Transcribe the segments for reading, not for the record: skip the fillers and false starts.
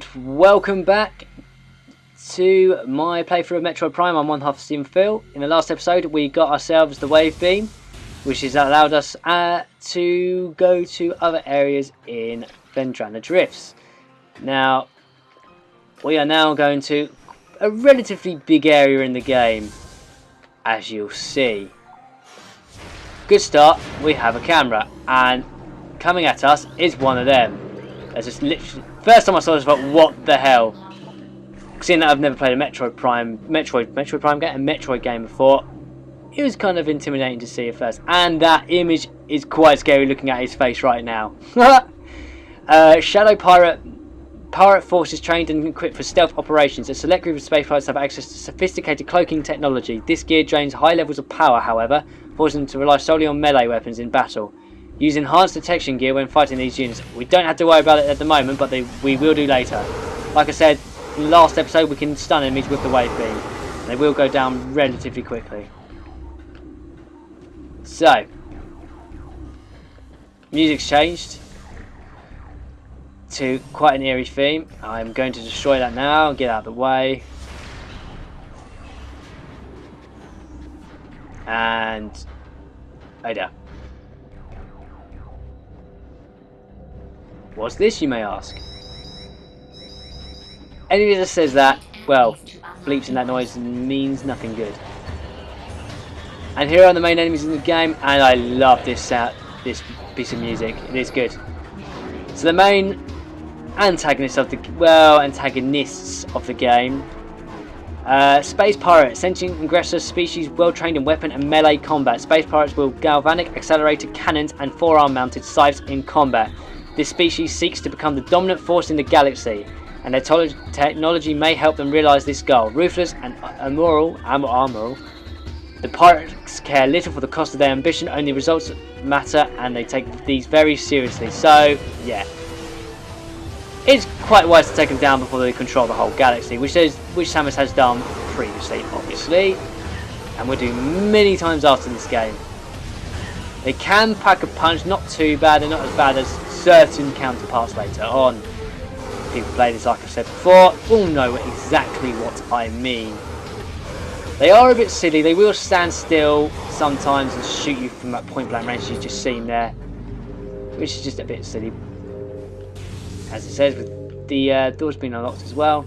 and welcome back to my playthrough of Metroid Prime. I'm one half Steven Phil. In the last episode we got ourselves the wave beam, which has allowed us to go to other areas in Phendrana Drifts. Now we are now going to a relatively big area in the game, as you'll see. Good start, we have a camera, and coming at us is one of them. It's just literally, first time I saw this, I thought, what the hell? Seeing that I've never played a Metroid Prime game before, it was kind of intimidating to see at first. And that image is quite scary looking at his face right now. Shadow Pirate forces trained and equipped for stealth operations. A select group of space pirates have access to sophisticated cloaking technology. This gear drains high levels of power, however, forcing them to rely solely on melee weapons in battle. Use enhanced detection gear when fighting these units. We don't have to worry about it at the moment, but we will do later. Like I said in the last episode, we can stun enemies with the wave beam. They will go down relatively quickly. So, music's changed to quite an eerie theme. I'm going to destroy that now, get out of the way. And hey there. What's this, you may ask? Anybody that says that, well, bleeps in that noise means nothing good. And here are the main enemies in the game, and I love this piece of music. It is good. So the main antagonists of the game, Space Pirate, sentient aggressor species, well trained in weapon and melee combat. Space Pirates wield galvanic accelerated cannons and forearm mounted scythes in combat. This species seeks to become the dominant force in the galaxy, and their technology may help them realise this goal. Ruthless and amoral, the pirates care little for the cost of their ambition, only results matter, and they take these very seriously. So, yeah. It's quite wise to take them down before they control the whole galaxy, which Samus has done previously, obviously, and will do many times after this game. They can pack a punch, not too bad, they're not as bad as certain counterparts later on. People play this, like I've said before, will know exactly what I mean. They are a bit silly, they will stand still sometimes and shoot you from that point blank range you've just seen there, which is just a bit silly. As it says, with the doors being unlocked as well,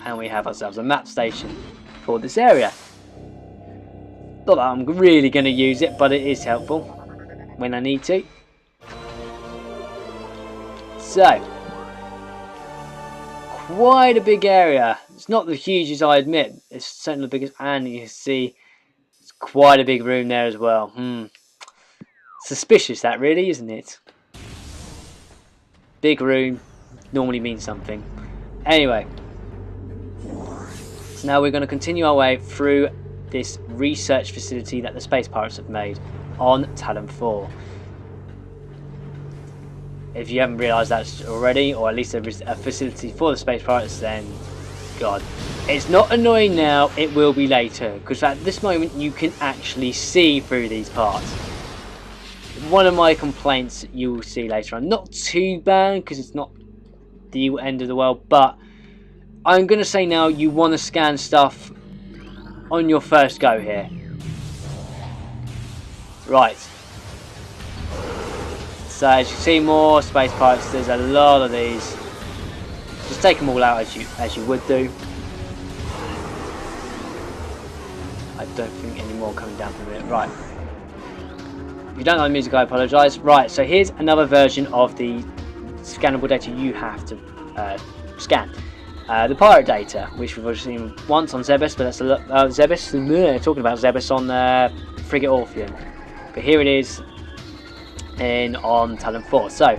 and we have ourselves a map station for this area. Not that I'm really going to use it, but it is helpful when I need to. So, quite a big area. It's not the hugest, I admit. It's certainly the biggest, and you can see it's quite a big room there as well. Suspicious, that really, isn't it? Big room normally means something. Anyway, so now we're going to continue our way through this research facility that the Space Pirates have made on Talon 4. If you haven't realised that already, or at least there is a facility for the Space Pirates, then God, it's not annoying now, it will be later, because at this moment you can actually see through these parts. One of my complaints you will see later on, not too bad because it's not the end of the world, but I'm going to say now you want to scan stuff on your first go here. Right. So as you see more Space Pirates, there's a lot of these. Just take them all out as you would do. I don't think any more coming down from it. Right. If you don't like the music, I apologise. Right, so here's another version of the scannable data you have to scan. The pirate data, which we've already seen once on Zebes, but that's a lot. Talking about Zebes on Frigate Orpheum. But here it is on Talon 4. So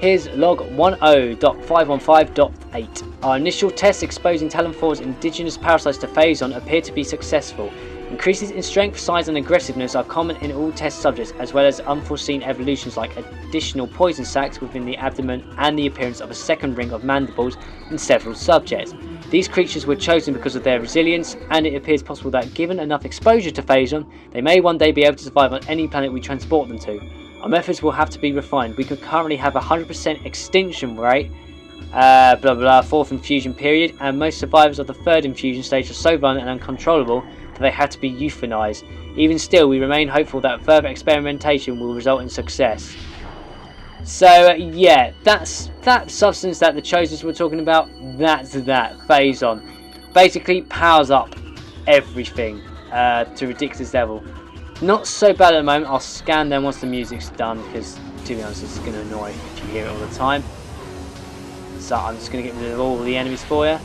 here's log 10.515.8. Our initial tests exposing Talon 4's indigenous parasites to Phazon appear to be successful. Increases in strength, size and aggressiveness are common in all test subjects, as well as unforeseen evolutions like additional poison sacs within the abdomen and the appearance of a second ring of mandibles in several subjects. These creatures were chosen because of their resilience, and it appears possible that given enough exposure to Phazon, they may one day be able to survive on any planet we transport them to. Our methods will have to be refined. We could currently have a 100% extinction rate blah blah blah, 4th infusion period, and most survivors of the 3rd infusion stage are so violent and uncontrollable that they had to be euthanized. Even still, we remain hopeful that further experimentation will result in success. So yeah, that's that substance that the Chosers were talking about. That's that Phazon. Basically powers up everything to ridiculous level. Not so bad at the moment. I'll scan them once the music's done, because to be honest, it's going to annoy if you hear it all the time. So I'm just going to get rid of all the enemies for you.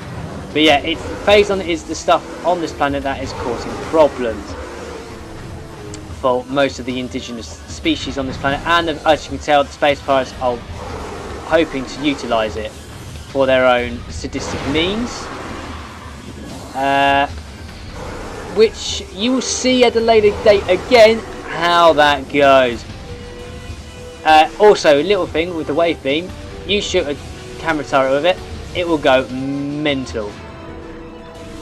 But yeah, Phazon is the stuff on this planet that is causing problems for most of the indigenous species on this planet, and as you can tell, the space pirates are hoping to utilise it for their own sadistic means, which you will see at a later date again how that goes. Also, a little thing with the wave beam, you shoot a camera turret with it, it will go mental.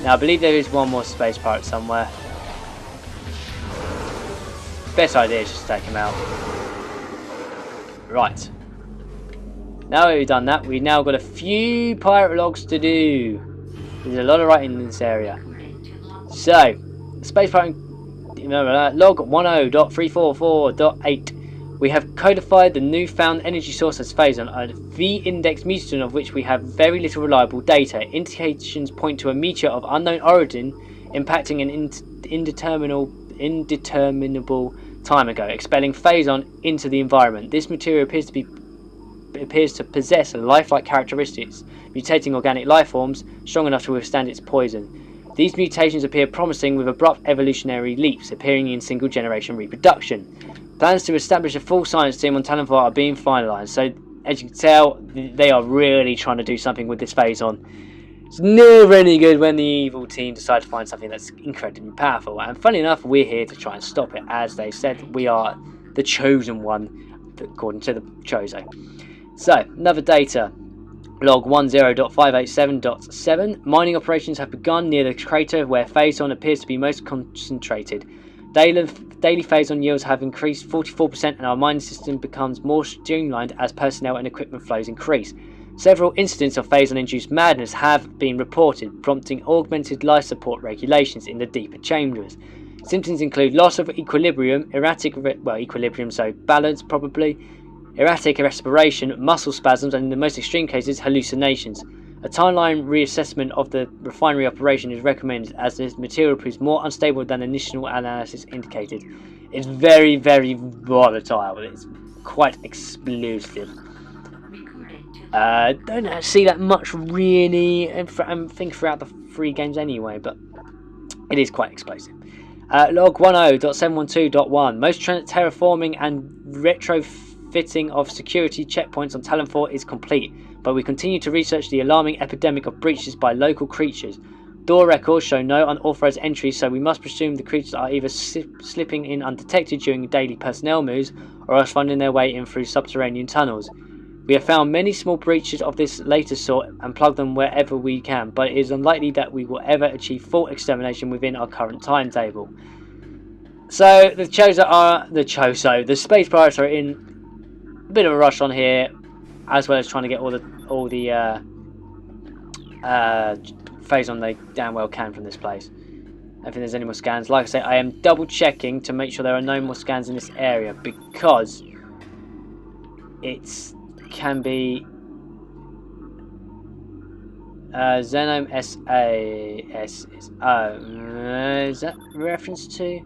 Now I believe there is one more space pirate somewhere. Best idea is just to take him out. Right. Now that we've done that, we've now got a few pirate logs to do. There's a lot of writing in this area. So, space pirate log 10.344.8. We have codified the newfound energy source as Phazon, a V-index mutagen of which we have very little reliable data. Indications point to a meteor of unknown origin impacting an indeterminable time ago, expelling Phazon into the environment. This material appears to possess lifelike characteristics, mutating organic life forms strong enough to withstand its poison. These mutations appear promising, with abrupt evolutionary leaps appearing in single generation reproduction. Plans to establish a full science team on Talon 4 are being finalised, so as you can tell, they are really trying to do something with this Phazon. It's never any good when the evil team decide to find something that's incredibly powerful, and funny enough, we're here to try and stop it. As they said, we are the chosen one, according to the Chozo. So, another data. Log 10.587.7. Mining operations have begun near the crater where Phazon appears to be most concentrated. Daily Phazon yields have increased 44%, and our mining system becomes more streamlined as personnel and equipment flows increase. Several incidents of Phazon-induced madness have been reported, prompting augmented life support regulations in the deeper chambers. Symptoms include loss of equilibrium, so balance probably, erratic respiration, muscle spasms, and in the most extreme cases, hallucinations. A timeline reassessment of the refinery operation is recommended, as this material proves more unstable than initial analysis indicated. It's very, very volatile. It's quite explosive. Don't see that much really, I think throughout the 3 games anyway, but it is quite explosive. Log 10.712.1. Most terraforming and retrofitting of security checkpoints on Talon 4 is complete, but we continue to research the alarming epidemic of breaches by local creatures. Door records show no unauthorized entries, so we must presume the creatures are either slipping in undetected during daily personnel moves, or else finding their way in through subterranean tunnels. We have found many small breaches of this later sort and plugged them wherever we can, but it is unlikely that we will ever achieve full extermination within our current timetable. So the space pirates are in a bit of a rush on here, as well as trying to get all the Phazon they damn well can from this place. I don't think there's any more scans. Like I say, I am double checking to make sure there are no more scans in this area, because it can be Xenome SAS is that reference to?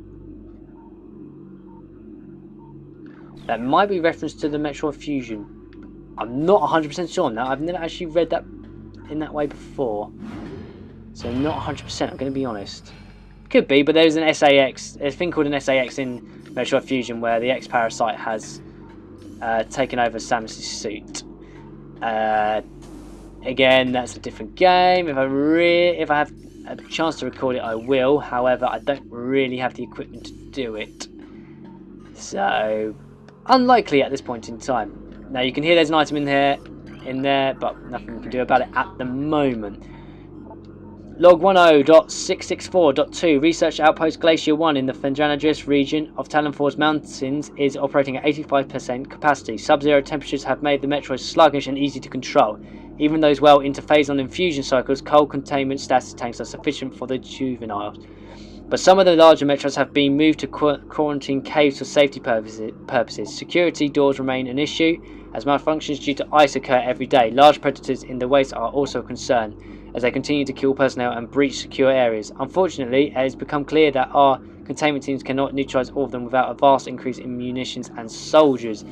That might be reference to the Metroid Fusion. I'm not 100% sure on that. I've never actually read that in that way before, so I'm not 100%. I'm going to be honest. Could be, but there's an SAS. There's a thing called an SAS in Metroid Fusion where the X-Parasite has taken over Samus' suit. Again, that's a different game. If I have a chance to record it, I will. However, I don't really have the equipment to do it, so unlikely at this point in time. Now you can hear there's an item in there, but nothing we can do about it at the moment. Log 10.664.2. Research Outpost Glacier 1 in the Phendrana Drifts region of Talon 4's mountains is operating at 85% capacity. Sub-zero temperatures have made the Metroid sluggish and easy to control. Even those well into phase-on infusion cycles, cold containment status tanks are sufficient for the juveniles. But some of the larger metros have been moved to quarantine caves for safety purposes. Security doors remain an issue, as malfunctions due to ice occur every day. Large predators in the waste are also a concern, as they continue to kill personnel and breach secure areas. Unfortunately, it has become clear that our containment teams cannot neutralise all of them without a vast increase in munitions and soldiers.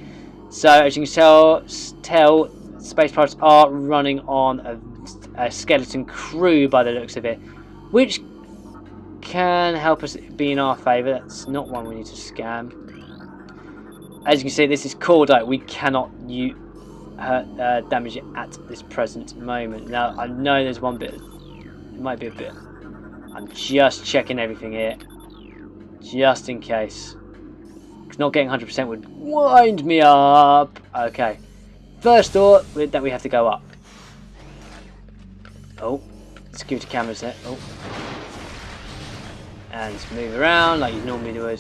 So, as you can tell, Space Pirates are running on a skeleton crew by the looks of it, which can help us be in our favour. That's not one we need to scam. As you can see, this is called out. We cannot damage it at this present moment. Now, I know there's one bit. It might be a bit. I'm just checking everything here, just in case. Because not getting 100% would wind me up. Okay. First door that we have to go up. Oh, security cameras there. Oh. And move around like you normally do.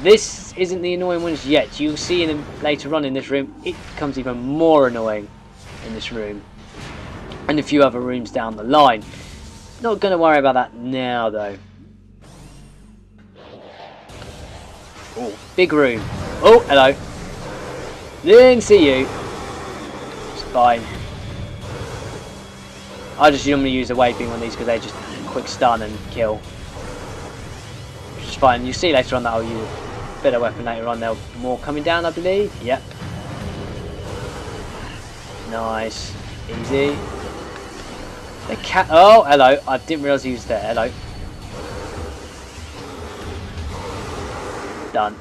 This isn't the annoying ones yet. You'll see later on in this room, it becomes even more annoying in this room. And a few other rooms down the line. Not going to worry about that now, though. Oh, big room. Oh, hello. Didn't see you. It's fine. I just normally use a wave beam on these because they just quick stun and kill. Which is fine. You see later on that I'll use a better weapon later on. There'll be more coming down, I believe. Yep. Nice. Easy. The cat. Oh, hello. I didn't realise he was there. Hello. Done.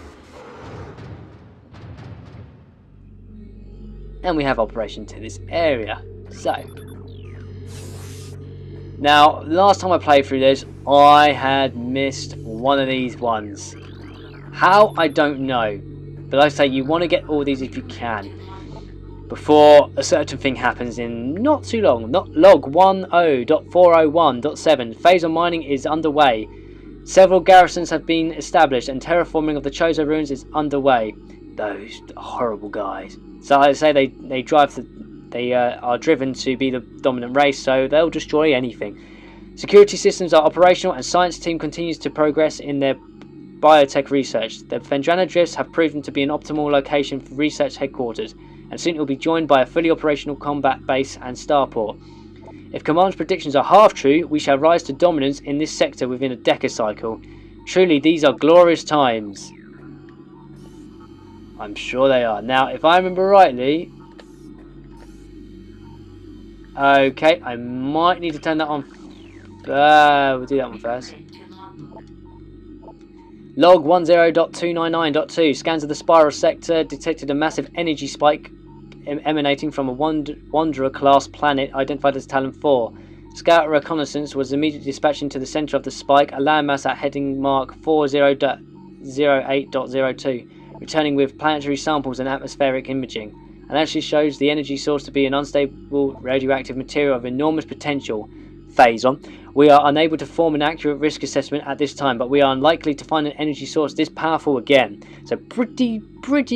And we have operation to this area. So. Now, last time I played through this, I had missed one of these ones. How? I don't know. But like I say, you want to get all these if you can. Before a certain thing happens in not too long. Not log 10.401.7. Phase on mining is underway. Several garrisons have been established and terraforming of the Chozo ruins is underway. Those horrible guys. So like I say, they are driven to be the dominant race, so they'll destroy anything. Security systems are operational and science team continues to progress in their biotech research. The Phendrana Drifts have proven to be an optimal location for research headquarters, and soon it will be joined by a fully operational combat base and starport. If Command's predictions are half true, we shall rise to dominance in this sector within a decacycle. Truly, these are glorious times. I'm sure they are. Now, if I remember rightly... Okay, I might need to turn that on. We'll do that one first. Log 10.299.2. Scans of the spiral sector detected a massive energy spike emanating from a Wanderer class planet identified as Talon 4. Scout reconnaissance was immediately dispatched into the centre of the spike, a landmass at heading mark 40.08.02, returning with planetary samples and atmospheric imaging, and actually shows the energy source to be an unstable radioactive material of enormous potential. Phase on. We are unable to form an accurate risk assessment at this time, but we are unlikely to find an energy source this powerful again. So pretty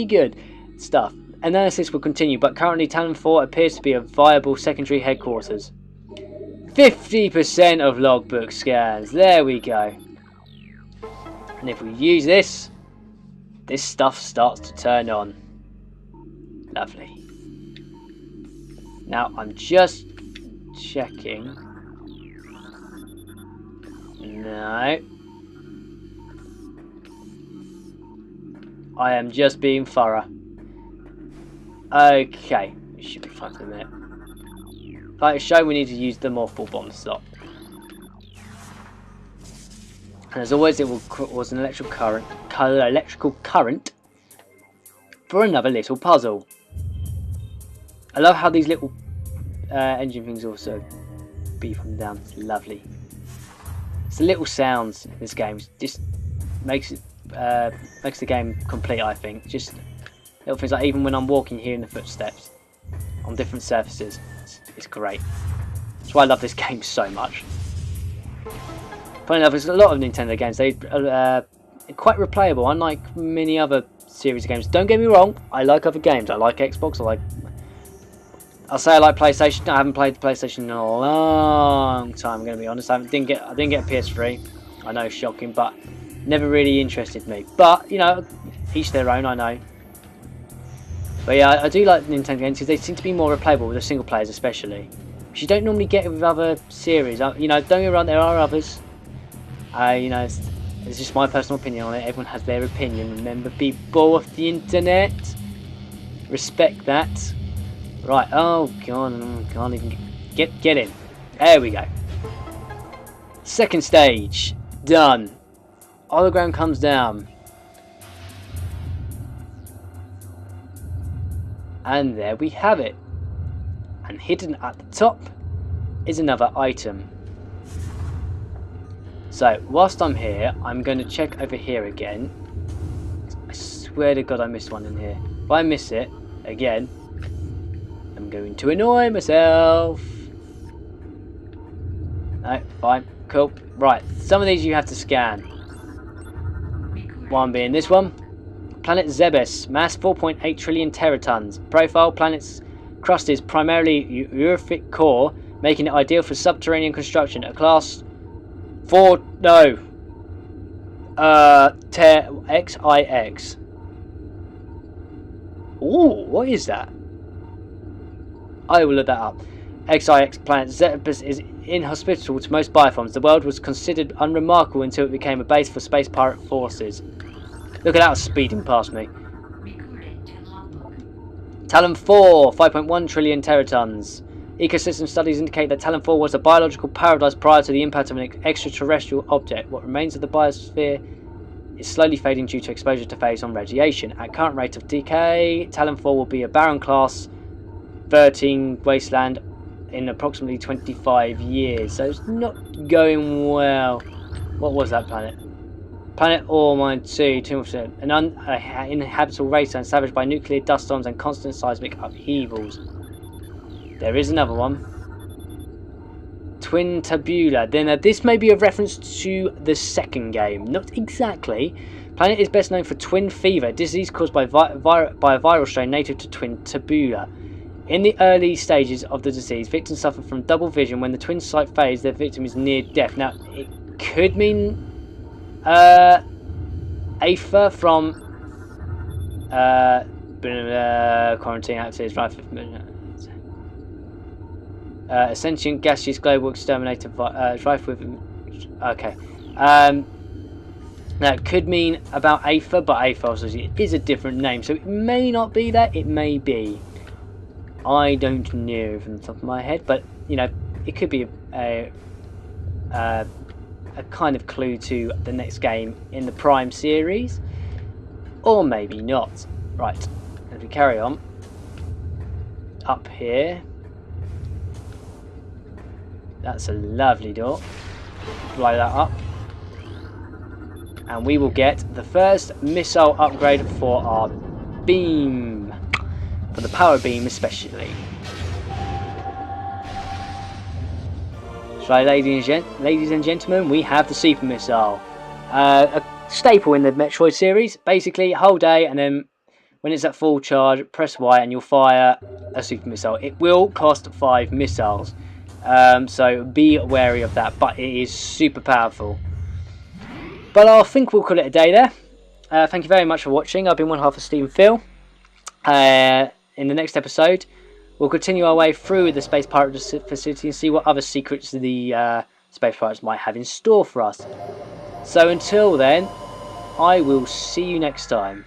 good stuff. Analysis will continue, but currently Talon 4 appears to be a viable secondary headquarters. 50% of logbook scans. There we go. And if we use this stuff starts to turn on. Lovely. Now I'm just checking. No. I am just being thorough. Okay. It should be fine for a minute. Like it's shown, we need to use the morphball bomb slot. And as always, it will cause an electrical current for another little puzzle. I love how these little engine things also beef them down. It's lovely. It's the little sounds in this game. It just makes the game complete, I think. Just little things like even when I'm walking, hearing the footsteps on different surfaces. It's great. That's why I love this game so much. Funny enough, there's a lot of Nintendo games. They are quite replayable, unlike many other series of games. Don't get me wrong, I like other games. I like Xbox. I'll say I like PlayStation. I haven't played the PlayStation in a long time. I'm going to be honest. I didn't get a PS3. I know, shocking, but never really interested me. But you know, each their own. I know. But yeah, I do like Nintendo games because they seem to be more replayable with the single players, especially. Which you don't normally get with other series. You know, don't get me wrong, there are others. You know, it's just my personal opinion on it. Everyone has their opinion. Remember, people of the internet, respect that. Right, oh god, I can't even get in. There we go. Second stage, done. Hologram comes down. And there we have it. And hidden at the top is another item. So, whilst I'm here, I'm going to check over here again. I swear to god I missed one in here. If I miss it, again, I'm going to annoy myself. No, fine, cool. Right, some of these you have to scan. One being this one. Planet Zebes, mass 4.8 trillion teratons. Profile, planet's crust is primarily Earthic core, making it ideal for subterranean construction. A class 4, no. XIX. Ooh, what is that? I will look that up. XIX planet Zebes is inhospitable to most bioforms. The world was considered unremarkable until it became a base for space pirate forces. Look at that speeding past me. Talon 4, 5.1 trillion teratons. Ecosystem studies indicate that Talon 4 was a biological paradise prior to the impact of an extraterrestrial object. What remains of the biosphere is slowly fading due to exposure to phase-on radiation. At current rate of decay, Talon 4 will be a barren class 13 wasteland in approximately 25 years. So it's not going well. What was that planet? Planet Mine 2, 2%. An uninhabitable wasteland savaged by nuclear dust storms and constant seismic upheavals. There is another one. Twin Tabula. Then this may be a reference to the second game. Not exactly. Planet is best known for twin fever, a disease caused by a viral strain native to Twin Tabula. In the early stages of the disease, victims suffer from double vision. When the twin sight fades, their victim is near death. Now, it could mean Aether from quarantine activities, right? A sentient gaseous global exterminator rife with. Okay. Now it could mean about Aether, but Aether is a different name, so it may not be that. It may be. I don't know from the top of my head, but you know, it could be a kind of clue to the next game in the Prime series, or maybe not. Right, as we carry on up here, that's a lovely door. Blow that up, and we will get the first missile upgrade for our beam, for the power beam especially. So, ladies and gentlemen, we have the super missile, a staple in the Metroid series. Basically, hold A, and then when it's at full charge, press Y, and you'll fire a super missile. It will cost 5 missiles, so be wary of that. But it is super powerful. But I think we'll call it a day there. Thank you very much for watching. I've been one half of Steve and Phil. In the next episode, we'll continue our way through the Space Pirate facility and see what other secrets the Space Pirates might have in store for us. So until then, I will see you next time.